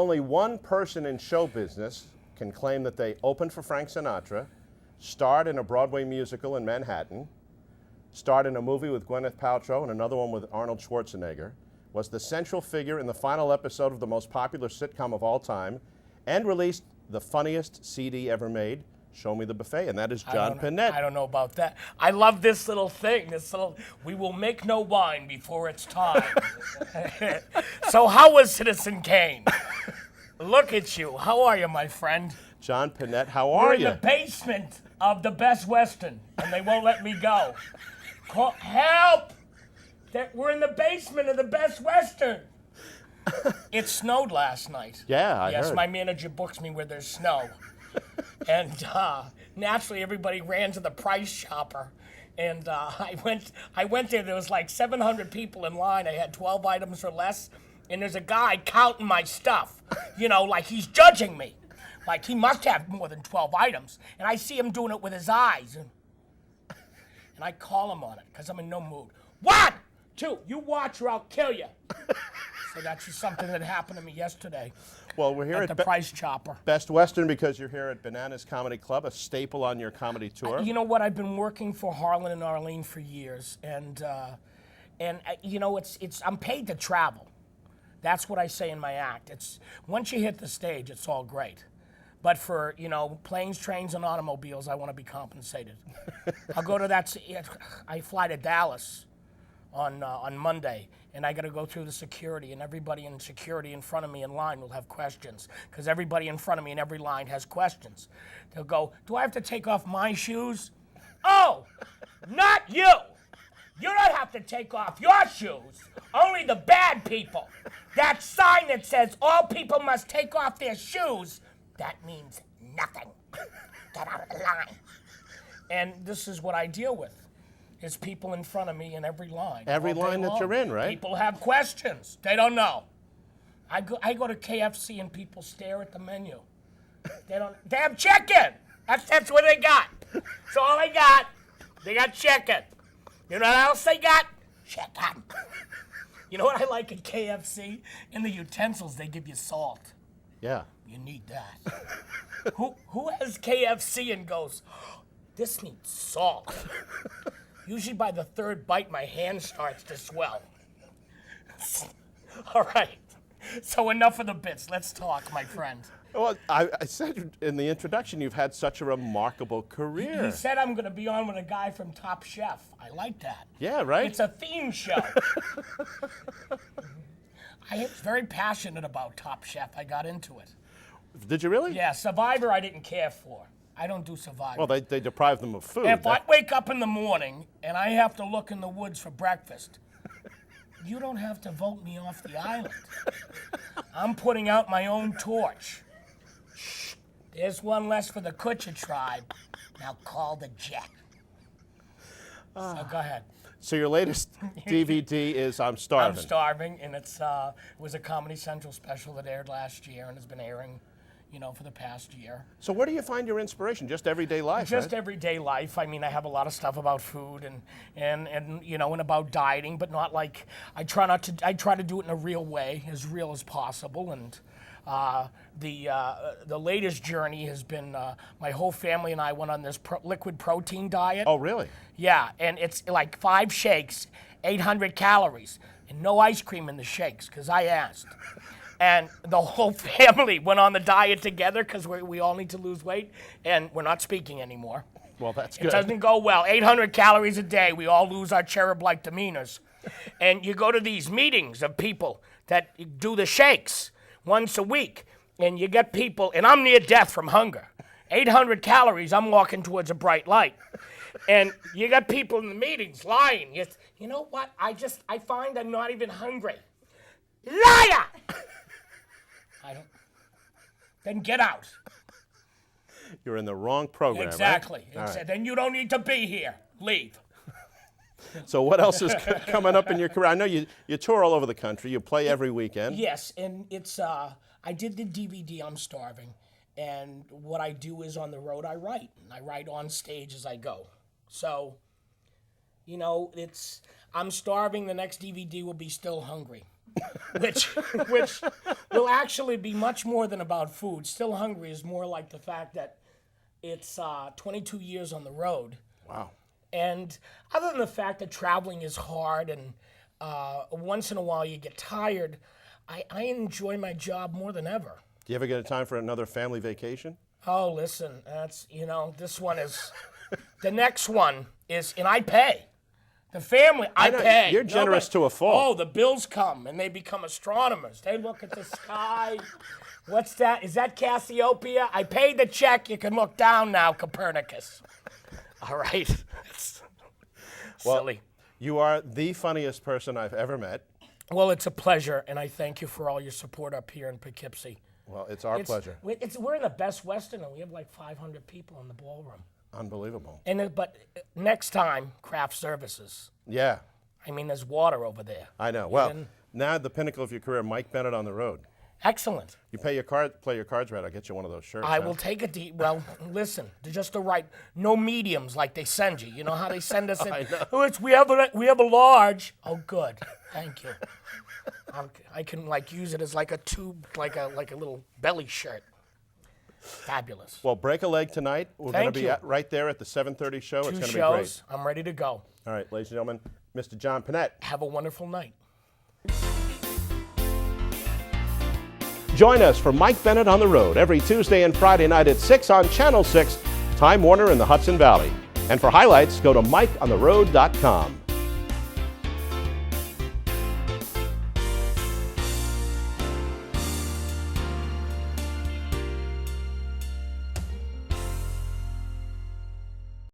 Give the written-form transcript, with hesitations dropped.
only one person in show business can claim that they opened for Frank Sinatra, starred in a Broadway musical in Manhattan, starred in a movie with Gwyneth Paltrow and another one with Arnold Schwarzenegger, was the central figure in the final episode of the most popular sitcom of all time, and released the funniest CD ever made, Show Me the Buffet, and that is John Pinette. I don't know about that. I love this little thing, we will make no wine before it's time. So how was Citizen Kane? Look at you. How are you, my friend? John Pinette, how are you? We're in the basement of the Best Western, and they won't let me go. Help! We're in the basement of the Best Western. It snowed last night. Yeah, I heard. Yes, my manager books me where there's snow. And naturally, everybody ran to the Price Chopper. And I went there. There was like 700 people in line. I had 12 items or less. And there's a guy counting my stuff. You know, like he's judging me. Like he must have more than 12 items. And I see him doing it with his eyes. And I call him on it because I'm in no mood. 1, 2, you watch or I'll kill you. So that's just something that happened to me yesterday. Well, we're here at the Price Chopper. Best Western because you're here at Bananas Comedy Club, a staple on your comedy tour. You know what? I've been working for Harlan and Arlene for years, and you know, I'm paid to travel. That's what I say in my act. It's once you hit the stage, it's all great. But for, you know, planes, trains, and automobiles, I want to be compensated. I'll go to that. I fly to Dallas on Monday, and I got to go through the security, and everybody in security in front of me in line will have questions, because everybody in front of me in every line has questions. They'll go, do I have to take off my shoes? Oh, not you. You don't have to take off your shoes. Only the bad people. That sign that says all people must take off their shoes, that means nothing. Get out of the line. And this is what I deal with. There's people in front of me in every line. Every line that you're in, right? People have questions. They don't know. I go to KFC and people stare at the menu. They have chicken. That's what they got. That's all they got. They got chicken. You know what else they got? Chicken. You know what I like at KFC? In the utensils, they give you salt. Yeah. You need that. Who has KFC and goes, this needs salt? Usually by the third bite, my hand starts to swell. All right. So enough of the bits. Let's talk, my friend. Well, I said in the introduction, you've had such a remarkable career. He said I'm going to be on with a guy from Top Chef. I like that. Yeah, right? It's a theme show. I was very passionate about Top Chef. I got into it. Did you really? Yeah, Survivor I didn't care for. I don't do Survivor. Well, they deprive them of food. If I wake up in the morning and I have to look in the woods for breakfast, you don't have to vote me off the island. I'm putting out my own torch. Shh. There's one less for the Kutcher tribe. Now call the jet. So go ahead. So your latest DVD is I'm Starving. I'm Starving, and it was a Comedy Central special that aired last year and has been airing, you know, for the past year. So where do you find your inspiration? Just everyday life, Just right? everyday life. I mean, I have a lot of stuff about food and you know, and about dieting, but not like, I try to do it in a real way, as real as possible. And the latest journey has been, my whole family and I went on this liquid protein diet. Oh, really? Yeah, and it's like 5 shakes, 800 calories, and no ice cream in the shakes, because I asked. And the whole family went on the diet together because we all need to lose weight, and we're not speaking anymore. Well, that's good. It doesn't go well. 800 calories a day, we all lose our cherub-like demeanors. And you go to these meetings of people that do the shakes once a week, and you get people, and I'm near death from hunger. 800 calories, I'm walking towards a bright light. And you got people in the meetings lying. You know what? I find I'm not even hungry. Liar! Then get out. You're in the wrong program, Exactly. Right? Right. Then you don't need to be here. Leave. So what else is coming up in your career? I know you tour all over the country. You play every weekend. Yes, and it's I did the DVD I'm Starving, and what I do is on the road I write, and I write on stage as I go. So, you know, I'm Starving. The next DVD will be Still Hungry. which will actually be much more than about food. Still Hungry is more like the fact that it's 22 years on the road. Wow. And other than the fact that traveling is hard and once in a while you get tired, I enjoy my job more than ever. Do you ever get a time for another family vacation? Oh, listen, that's, this one is, the next one is, and I pay. The family, I pay. You're generous to a fault. Oh, the bills come and they become astronomers. They look at the sky. What's that? Is that Cassiopeia? I paid the check. You can look down now, Copernicus. All right. Silly. You are the funniest person I've ever met. Well, it's a pleasure, and I thank you for all your support up here in Poughkeepsie. Well, it's our pleasure. We're in the Best Western, and we have like 500 people in the ballroom. Unbelievable. But next time, craft services. Yeah. I mean, there's water over there. I know. Well, now the pinnacle of your career, Mike Bennett on the road. Excellent. You play your cards right, I'll get you one of those shirts. I will take a well, listen, just the right, no mediums like they send you. You know how they send us in? I know. Oh, we have a large. Oh, good. Thank you. I can use it as like a tube, like a little belly shirt. Fabulous. Well, break a leg tonight. We're going to be right there at the 7:30 show. It's going to be great. I'm ready to go. All right, ladies and gentlemen, Mr. John Pinette. Have a wonderful night. Join us for Mike Bennett on the Road every Tuesday and Friday night at 6 on Channel 6, Time Warner in the Hudson Valley. And for highlights, go to MikeOnTheRoad.com.